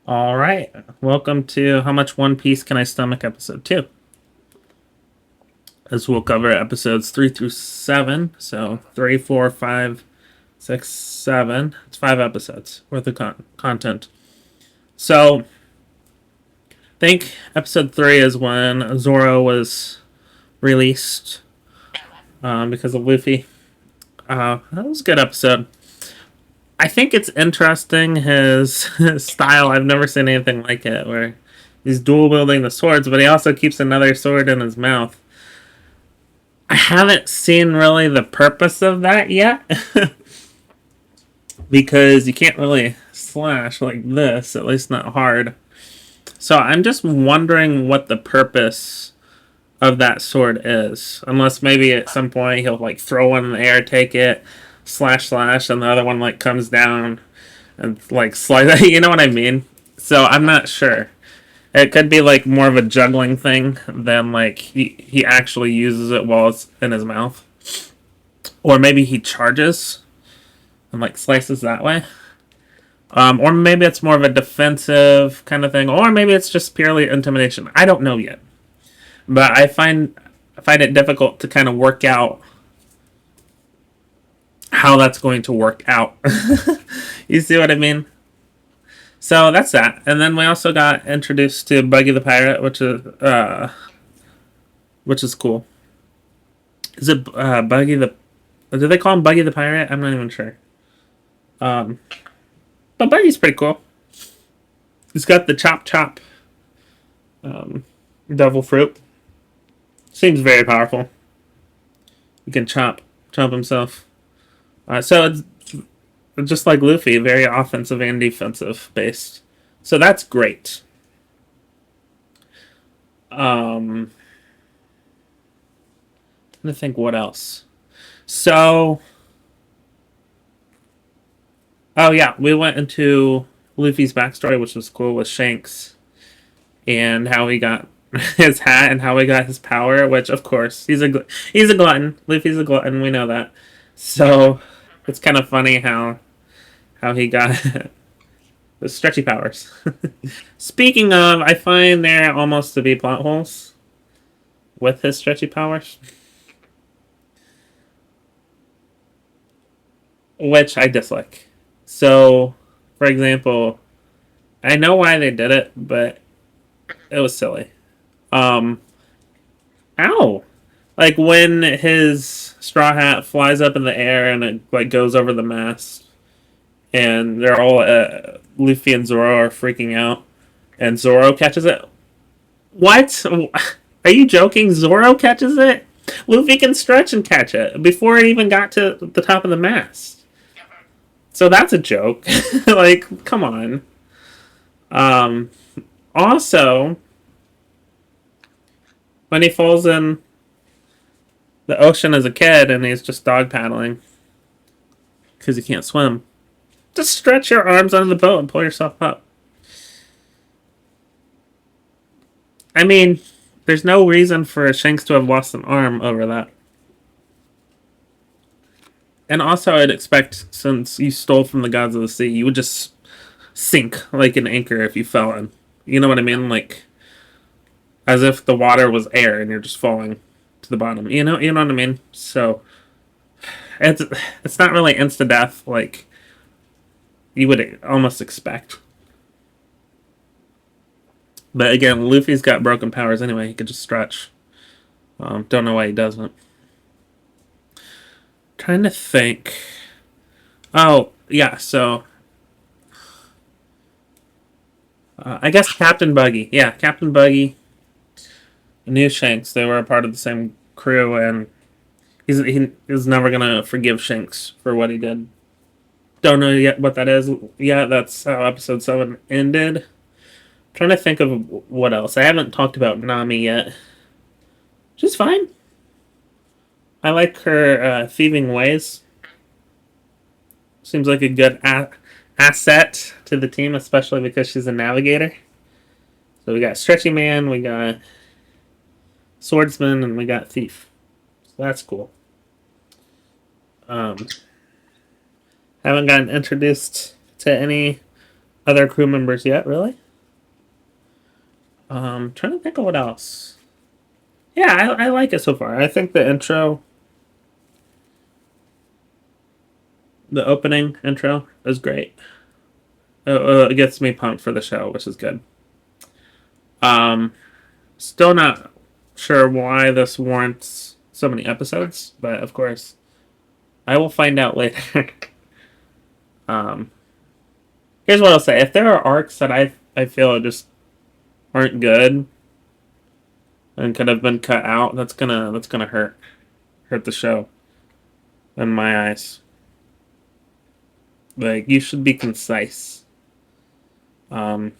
All right. Welcome to How Much One Piece Can I Stomach episode 2. As we'll cover episodes 3 through 7. So 3, 4, 5, 6, 7. It's 5 episodes worth of content. So I think episode 3 is when Zoro was released because of Luffy. That was a good episode. I think it's interesting his style. I've never seen anything like it where he's dual wielding the swords, but he also keeps another sword in his mouth. I haven't seen really the purpose of that yet because you can't really slash like this, at least not hard. So I'm just wondering what the purpose of that sword is. Unless maybe at some point he'll like throw one in the air, take it, slash slash, and the other one like comes down and like slide. You know what I mean? So I'm not sure. It could be like more of a juggling thing than like he actually uses it while it's in his mouth. Or maybe he charges and like slices that way. Or maybe it's more of a defensive kind of thing. Or maybe it's just purely intimidation. I don't know yet. But I find it difficult to kind of work out how that's going to work out. You see what I mean? So that's that. And then we also got introduced to Buggy the Pirate, which is cool. Is it Buggy the? Do they call him Buggy the Pirate? I'm not even sure. Um, but Buggy's pretty cool. He's got the chop chop um, devil fruit. Seems very powerful. He can chop himself. So it's just like Luffy, very offensive and defensive based. So that's great. I'm trying to think what else. So, oh yeah, we went into Luffy's backstory, which was cool with Shanks and how he got his hat and how he got his power. Which, of course, he's a glutton. Luffy's a glutton. We know that. So it's kind of funny how he got the stretchy powers. Speaking of, I find there almost to be plot holes with his stretchy powers, which I dislike. So, for example, I know why they did it, but it was silly. Um, ow! Like when his straw hat flies up in the air and it like goes over the mast, and they're all Luffy and Zoro are freaking out, and Zoro catches it. What? Are you joking? Zoro catches it? Luffy can stretch and catch it before it even got to the top of the mast. So that's a joke. Like, come on. Um, Also, when he falls in the ocean as a kid and he's just dog paddling because he can't swim, just stretch your arms under the boat and pull yourself up. I mean, there's no reason for Shanks to have lost an arm over that. And also, I'd expect since you stole from the gods of the sea, you would just sink like an anchor if you fell in. You know what I mean? Like as if the water was air and you're just falling to the bottom. You know what I mean? So it's it's not really insta death like you would almost expect. But again, Luffy's got broken powers anyway. He could just stretch. Don't know why he doesn't. Trying to think. Oh yeah, so I guess Captain Buggy. Yeah, Captain Buggy knew Shanks. They were a part of the same crew, and he is never gonna forgive Shanks for what he did. Don't know yet what that is. Yeah, that's how episode 7 ended. Trying to think of what else. I haven't talked about Nami yet. She's fine. I like her thieving ways. Seems like a good asset to the team, especially because she's a navigator. So we got Stretchy Man, we got Swordsman, and we got Thief. So that's cool. Um, haven't gotten introduced to any other crew members yet, really. Trying to think of what else. Yeah, I like it so far. I think the intro, the opening intro, is great. It gets me pumped for the show, which is good. Um, Still not sure why this warrants so many episodes, but of course, I will find out later. um, Here's what I'll say: if there are arcs that I feel just aren't good and could have been cut out, that's gonna hurt the show in my eyes. Like, you should be concise. Um,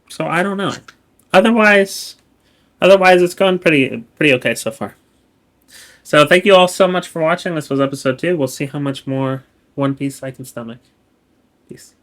so I don't know. Otherwise, otherwise it's gone pretty okay so far. So thank you all so much for watching. This was episode 2. We'll see how much more One Piece I can stomach. Peace.